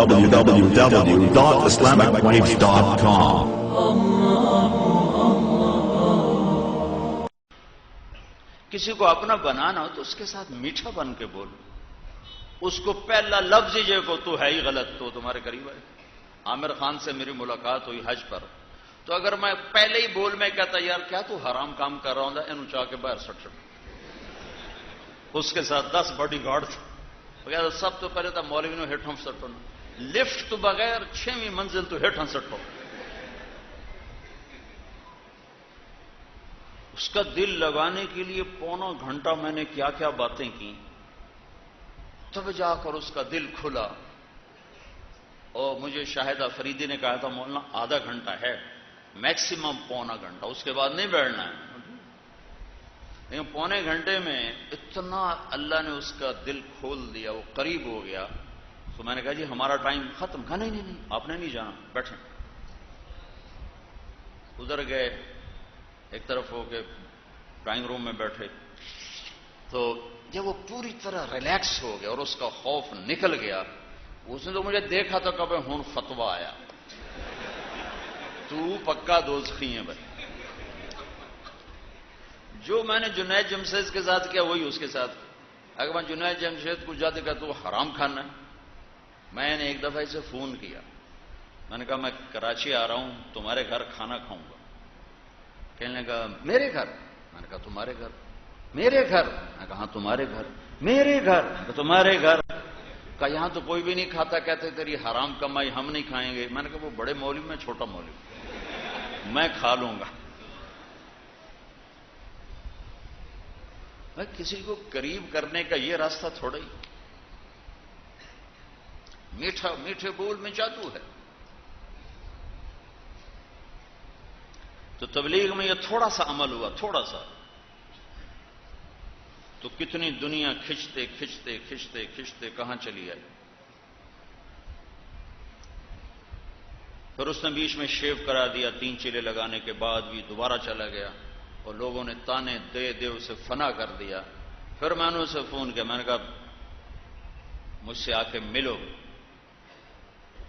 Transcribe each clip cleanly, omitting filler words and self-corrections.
www.islamicwaves.com. کسی کو اپنا بنانا ہو تو اس کے ساتھ میٹھا بن کے بول. اس کو پہلا لفظ ہی کو تو ہے ہی غلط تو تمہارے قریب ہے. عامر خان سے میری ملاقات ہوئی حج پر, تو اگر میں پہلے ہی بول میں کہتا یار کیا تو حرام کام کر رہا ہوں انہوں چاہ کے باہر سٹ سٹ. اس کے ساتھ 10 باڈی گارڈ تھے. سب تو پہلے تھا مولوی نے ہٹ ہم سٹو لفٹ تو بغیر 6ویں منزل تو ہٹ ہم سٹو. اس کا دل لگانے کے لیے پونا گھنٹہ میں نے کیا کیا باتیں کی, تب جا کر اس کا دل کھلا. اور مجھے شاہد افریدی نے کہا تھا مولانا آدھا گھنٹہ ہے میکسیمم پونا گھنٹہ, اس کے بعد نہیں بیٹھنا ہے. لیکن پونے گھنٹے میں اتنا اللہ نے اس کا دل کھول دیا, وہ قریب ہو گیا. تو میں نے کہا جی ہمارا ٹائم ختم. کہا نہیں نہیں آپ نے نہیں جانا, بیٹھیں. ادھر گئے, ایک طرف ہو کے ڈرائنگ روم میں بیٹھے. تو جب وہ پوری طرح ریلیکس ہو گیا اور اس کا خوف نکل گیا, اس نے تو مجھے دیکھا تو کبھی ہون فتوا آیا تو پکا دوزخی ہے بھائی. جو میں نے جنید جمشید کے ساتھ کیا وہی اس کے ساتھ. اگر میں جنید جمشید کو جاتے کہا تو وہ حرام کھانا ہے. میں نے ایک دفعہ اسے فون کیا, میں نے کہا میں کراچی آ رہا ہوں, تمہارے گھر کھانا کھاؤں گا. کہنے لگا میرے گھر. میں نے کہا تمہارے گھر. میرے گھر. میں نے کہا ہاں تمہارے گھر. میرے گھر. تمہارے گھر. کہا یہاں تو کوئی بھی نہیں کھاتا, کہتے تیری حرام کمائی ہم نہیں کھائیں گے. میں نے کہا وہ بڑے مولوی میں چھوٹا مولوی, میں کھا لوں گا. میں کسی کو قریب کرنے کا یہ راستہ تھوڑا ہی. میٹھا میٹھے بول میں جادو ہے. تو تبلیغ میں یہ تھوڑا سا عمل ہوا, تھوڑا سا, تو کتنی دنیا کھچتے کھچتے کھچتے کھچتے کہاں چلی آئی. پھر اس نے بیچ میں شیو کرا دیا, 3 چیلے لگانے کے بعد بھی دوبارہ چلا گیا, اور لوگوں نے تانے دے دے اسے فنا کر دیا. پھر میں نے اسے فون کیا, میں نے کہا مجھ سے آ کے ملو.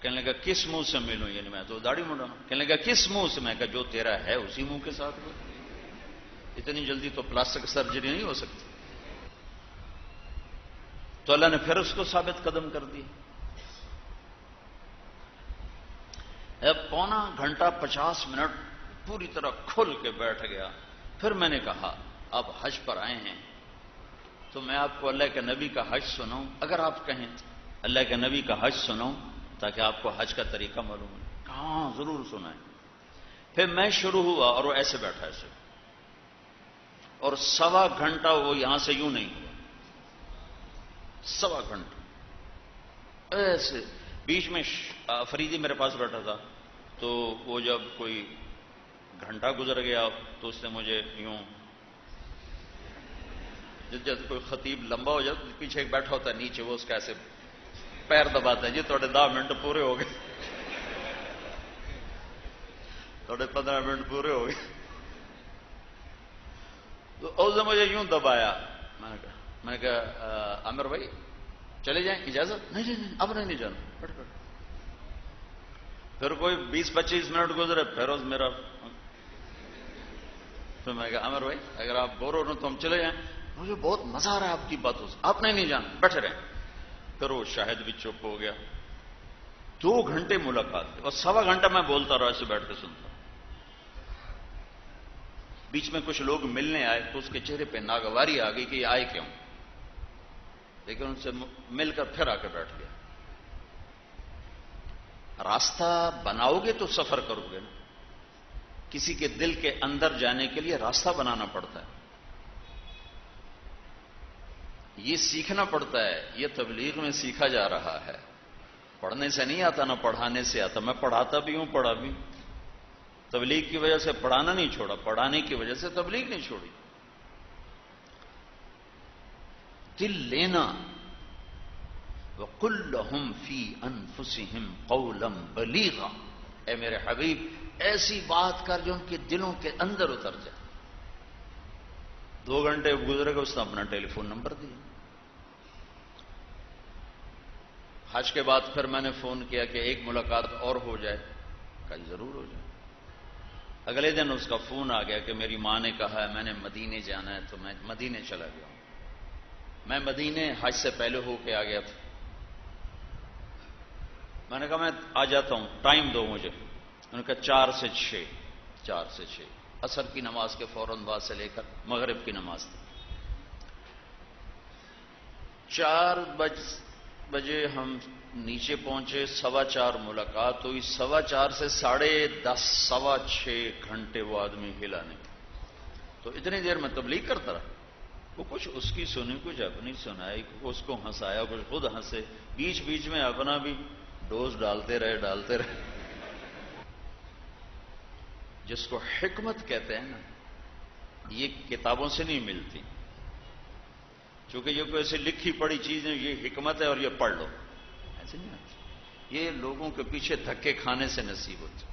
کہنے لگا کس منہ سے ملوں, یعنی میں تو داڑھی منڈا. کہنے لگا کس منہ سے. میں کہا جو تیرا ہے اسی منہ کے ساتھ ہو. اتنی جلدی تو پلاسٹک سرجری نہیں ہو سکتی. تو اللہ نے پھر اس کو ثابت قدم کر دی. پونا گھنٹہ 50 منٹ پوری طرح کھل کے بیٹھ گیا. پھر میں نے کہا آپ حج پر آئے ہیں تو میں آپ کو اللہ کے نبی کا حج سناؤں. اگر آپ کہیں اللہ کے نبی کا حج سناؤں تاکہ آپ کو حج کا طریقہ معلوم ہو. ہاں ضرور سنائیں. پھر میں شروع ہوا اور وہ ایسے بیٹھا ایسے, اور 1.25 گھنٹہ وہ یہاں سے یوں نہیں ہوا. 1.25 گھنٹہ ایسے. بیچ میں فریدی میرے پاس بیٹھا تھا, تو وہ جب کوئی گھنٹہ گزر گیا تو اس نے مجھے یوں, جیسے کوئی خطیب لمبا ہو جائے تو پیچھے ایک بیٹھا ہوتا ہے نیچے, وہ اس کا ایسے پیر دباتا ہے, جی تھوڑے 10 منٹ پورے ہو گئے, تھوڑے 15 منٹ پورے ہو گئے. تو اس نے مجھے یوں دبایا. میں نے کہا عامر بھائی چلے جائیں, اجازت. نہیں نہیں اب نہیں جانا, بیٹھ بیٹھ. پھر کوئی 20-25 منٹ گزرے, پھر میرا. پھر میں کہا عامر بھائی اگر آپ بور ہو رہے تو ہم چلے جائیں. مجھے بہت مزہ آ رہا ہے آپ کی باتوں سے, آپ نہیں جانا, بیٹھے رہیں. پھر وہ شاہد بھی چپ ہو گیا. 2 گھنٹے ملاقات اور 1.25 گھنٹہ میں بولتا رہا, ایسے بیٹھ کے سنتا. بیچ میں کچھ لوگ ملنے آئے تو اس کے چہرے پہ ناگواری آ گئی کہ یہ آئے کیوں, لیکن ان سے مل کر پھر آ کے بیٹھ گیا. راستہ بناؤ گے تو سفر کرو گے نا. کسی کے دل کے اندر جانے کے لیے راستہ بنانا پڑتا ہے, یہ سیکھنا پڑتا ہے. یہ تبلیغ میں سیکھا جا رہا ہے, پڑھنے سے نہیں آتا, نہ پڑھانے سے آتا. میں پڑھاتا بھی ہوں, پڑھا بھی. تبلیغ کی وجہ سے پڑھانا نہیں چھوڑا, پڑھانے کی وجہ سے تبلیغ نہیں چھوڑی. دل لینا. وَقُلْ لَهُمْ فِي أَنفُسِهِمْ قَوْلًا بَلِيغًا. اے میرے حبیب ایسی بات کر جو ان کے دلوں کے اندر اتر جائے. 2 گھنٹے گزرے گا, اس نے اپنا ٹیلی فون نمبر دیا. حج کے بعد پھر میں نے فون کیا کہ ایک ملاقات اور ہو جائے، کہا ضرور ہو جائے۔ اگلے دن اس کا فون آ گیا کہ میری ماں نے کہا ہے میں نے مدینے جانا ہے، تو میں مدینے چلا گیا ہوں۔ میں مدینے حج سے پہلے ہو کے آ گیا تھا۔ میں نے کہا میں آ جاتا ہوں، ٹائم دو مجھے۔ انہوں نے کہا 4 سے 6، 4 سے 6، عصر کی نماز کے فوراً بعد سے لے کر مغرب کی نماز تک۔ 4 بجے ہم نیچے پہنچے، 4:15 ملاقات ہوئی، 4:15 سے 10:30، 6.25 گھنٹے وہ آدمی ہلا نہیں۔ تو اتنی دیر میں تبلیغ کرتا رہا، وہ کچھ اس کی سنی، کچھ اپنی سنائی، اس کو ہنسایا، کچھ خود ہنسے، بیچ بیچ میں اپنا بھی ڈوز ڈالتے رہے۔ جس کو حکمت کہتے ہیں نا، یہ کتابوں سے نہیں ملتی، چونکہ یہ کوئی ایسی لکھی پڑی چیز نہیں، یہ حکمت ہے اور یہ پڑھ لو، ایسے نہیں آتی، یہ لوگوں کے پیچھے دھکے کھانے سے نصیب ہوتی۔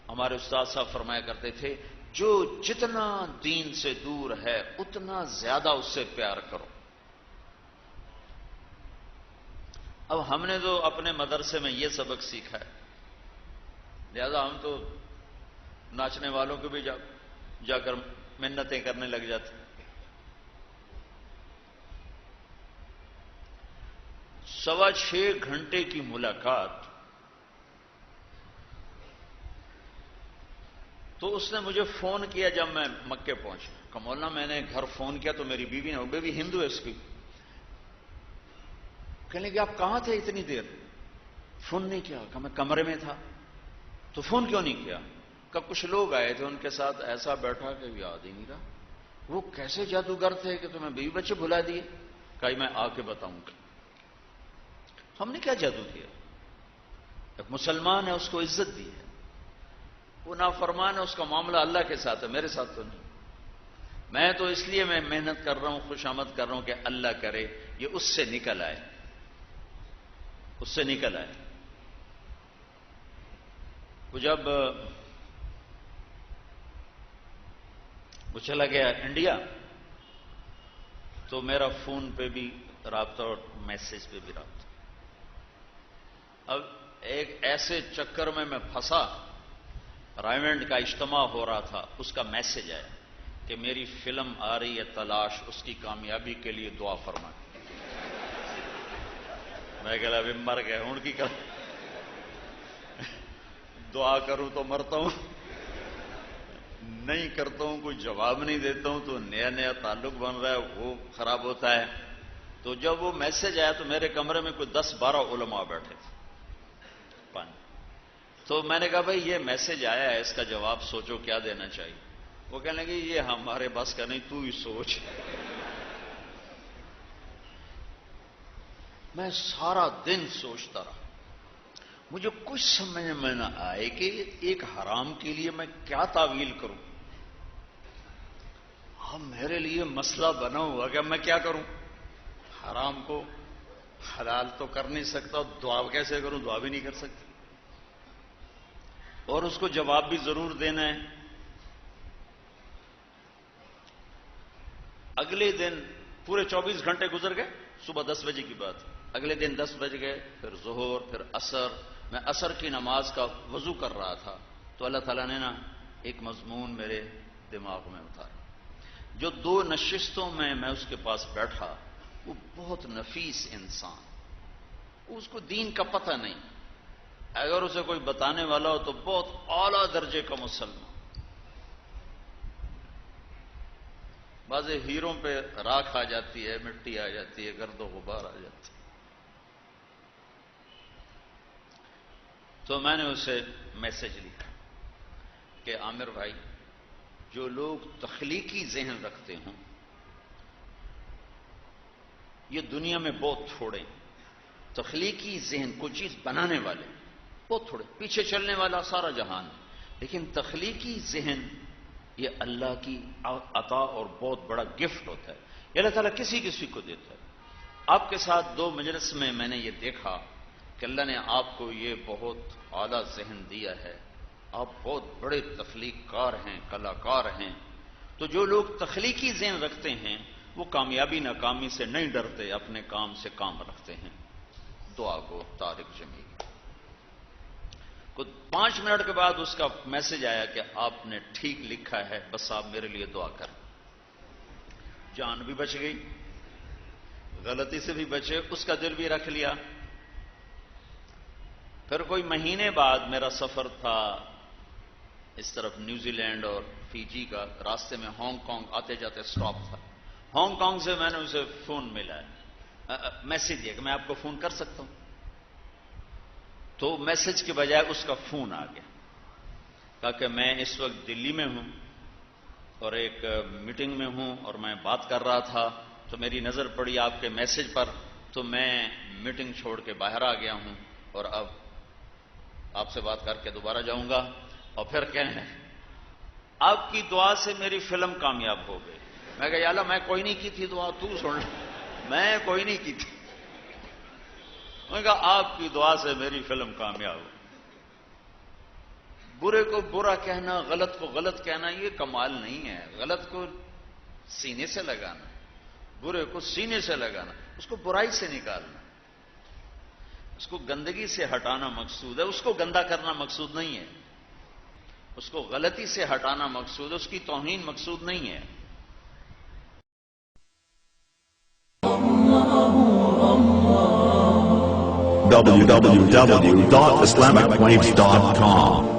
ہمارے استاد صاحب فرمایا کرتے تھے، جو جتنا دین سے دور ہے اتنا زیادہ اس سے پیار کرو۔ اب ہم نے تو اپنے مدرسے میں یہ سبق سیکھا ہے، لہذا ہم تو ناچنے والوں کو بھی جا کر منتیں کرنے لگ جاتے۔ 6.25 گھنٹے کی ملاقات، تو اس نے مجھے فون کیا جب میں مکے پہنچا۔ کہ مولانا میں نے گھر فون کیا تو میری بیوی نے، وہ بیوی ہندو ہے اس کی، کہنے لگی آپ کہاں تھے اتنی دیر؟ فون نہیں کیا؟ کہ میں کمرے میں تھا۔ تو فون کیوں نہیں کیا؟ کہ کچھ لوگ آئے تھے، ان کے ساتھ ایسا بیٹھا کہ یاد ہی نہیں رہا۔ وہ کیسے جادوگر تھے کہ تمہیں بیوی بچے بھلا دیے؟ کہ میں آ کے بتاؤں گا۔ ہم نے کیا جادو کیا؟ ایک مسلمان ہے، اس کو عزت دی ہے، وہ نافرمان ہے، اس کا معاملہ اللہ کے ساتھ ہے، میرے ساتھ تو نہیں۔ میں تو اس لیے میں محنت کر رہا ہوں، خوش آمد کر رہا ہوں کہ اللہ کرے یہ اس سے نکل آئے، اس سے نکل آئے۔ وہ جب وہ چلا گیا انڈیا، تو میرا فون پہ بھی رابطہ اور میسج پہ بھی رابطہ۔ اب ایک ایسے چکر میں پھنسا، رائمنڈ کا اجتماع ہو رہا تھا، اس کا میسج آیا کہ میری فلم آ رہی ہے تلاش، اس کی کامیابی کے لیے دعا فرمائیں۔ میں کہا ابھی مر گئے ہوں، کی کر دعا کروں تو مرتا ہوں، نہیں کرتا ہوں، کوئی جواب نہیں دیتا ہوں تو نیا تعلق بن رہا ہے، وہ خراب ہوتا ہے۔ تو جب وہ میسج آیا تو میرے کمرے میں کوئی 10-12 علماء بیٹھے تھے، تو میں نے کہا بھائی یہ میسج آیا ہے، اس کا جواب سوچو کیا دینا چاہیے۔ وہ کہنے لگے یہ ہمارے بس کا نہیں، تو ہی سوچ۔ میں سارا دن سوچتا رہا، مجھے کچھ سمجھ میں نہ آئے کہ ایک حرام کے لیے میں کیا تعویل کروں۔ اب میرے لیے مسئلہ بنا ہوا کہ میں کیا کروں، حرام کو حلال تو کر نہیں سکتا، دعا کیسے کروں، دعا بھی نہیں کر سکتا، اور اس کو جواب بھی ضرور دینا ہے۔ اگلے دن پورے 24 گھنٹے گزر گئے، صبح 10 بجے کی بات، اگلے دن 10 بج گئے، پھر ظہر، پھر عصر۔ میں عصر کی نماز کا وضو کر رہا تھا تو اللہ تعالیٰ نے نا ایک مضمون میرے دماغ میں اتارا۔ جو 2 نشستوں میں اس کے پاس بیٹھا، وہ بہت نفیس انسان، اس کو دین کا پتہ نہیں، اگر اسے کوئی بتانے والا ہو تو بہت اعلیٰ درجے کا مسلمان۔ بعض ہیروں پہ راکھ آ جاتی ہے، مٹی آ جاتی ہے، گرد و غبار آ جاتی ہے۔ تو میں نے اسے میسج لکھا کہ عامر بھائی، جو لوگ تخلیقی ذہن رکھتے ہوں یہ دنیا میں بہت تھوڑے ہیں۔ تخلیقی ذہن، کوئی چیز بنانے والے بہت تھوڑے، پیچھے چلنے والا سارا جہان ہے، لیکن تخلیقی ذہن یہ اللہ کی عطا اور بہت بڑا گفٹ ہوتا ہے، یہ اللہ تعالیٰ کسی کسی کو دیتا ہے۔ آپ کے ساتھ 2 مجلس میں نے یہ دیکھا کہ اللہ نے آپ کو یہ بہت اعلیٰ ذہن دیا ہے، آپ بہت بڑے تخلیق کار ہیں، کلاکار ہیں۔ تو جو لوگ تخلیقی ذہن رکھتے ہیں وہ کامیابی ناکامی سے نہیں ڈرتے، اپنے کام سے کام رکھتے ہیں۔ دعا کو طارق جمیل. کچھ 5 منٹ کے بعد اس کا میسج آیا کہ آپ نے ٹھیک لکھا ہے، بس آپ میرے لیے دعا کریں. جان بھی بچ گئی، غلطی سے بھی بچے، اس کا دل بھی رکھ لیا. پھر کوئی مہینے بعد میرا سفر تھا اس طرف نیوزی لینڈ اور فیجی کا، راستے میں ہانگ کانگ آتے جاتے سٹاپ تھا. ہانگ کانگ سے میں نے اسے فون ملا، میسج دیا کہ میں آپ کو فون کر سکتا ہوں. تو میسج کے بجائے اس کا فون آ گیا، کہا کہ میں اس وقت دلی میں ہوں اور ایک میٹنگ میں ہوں اور میں بات کر رہا تھا تو میری نظر پڑی آپ کے میسج پر، تو میں میٹنگ چھوڑ کے باہر آ گیا ہوں اور اب آپ سے بات کر کے دوبارہ جاؤں گا. اور پھر کہنے آپ کی دعا سے میری فلم کامیاب ہو گئی. میں کہا یا اللہ میں کوئی نہیں کی تھی دعا، تو سن، میں کوئی نہیں کی تھی. میں نے کہا آپ کی دعا سے میری فلم کامیاب ہو. برے کو برا کہنا، غلط کو غلط کہنا یہ کمال نہیں ہے. غلط کو سینے سے لگانا، برے کو سینے سے لگانا، اس کو برائی سے نکالنا، اس کو گندگی سے ہٹانا مقصود ہے، اس کو گندا کرنا مقصود نہیں ہے. اس کو غلطی سے ہٹانا مقصود ہے، اس کی توہین مقصود نہیں ہے. www.islamicwaves.com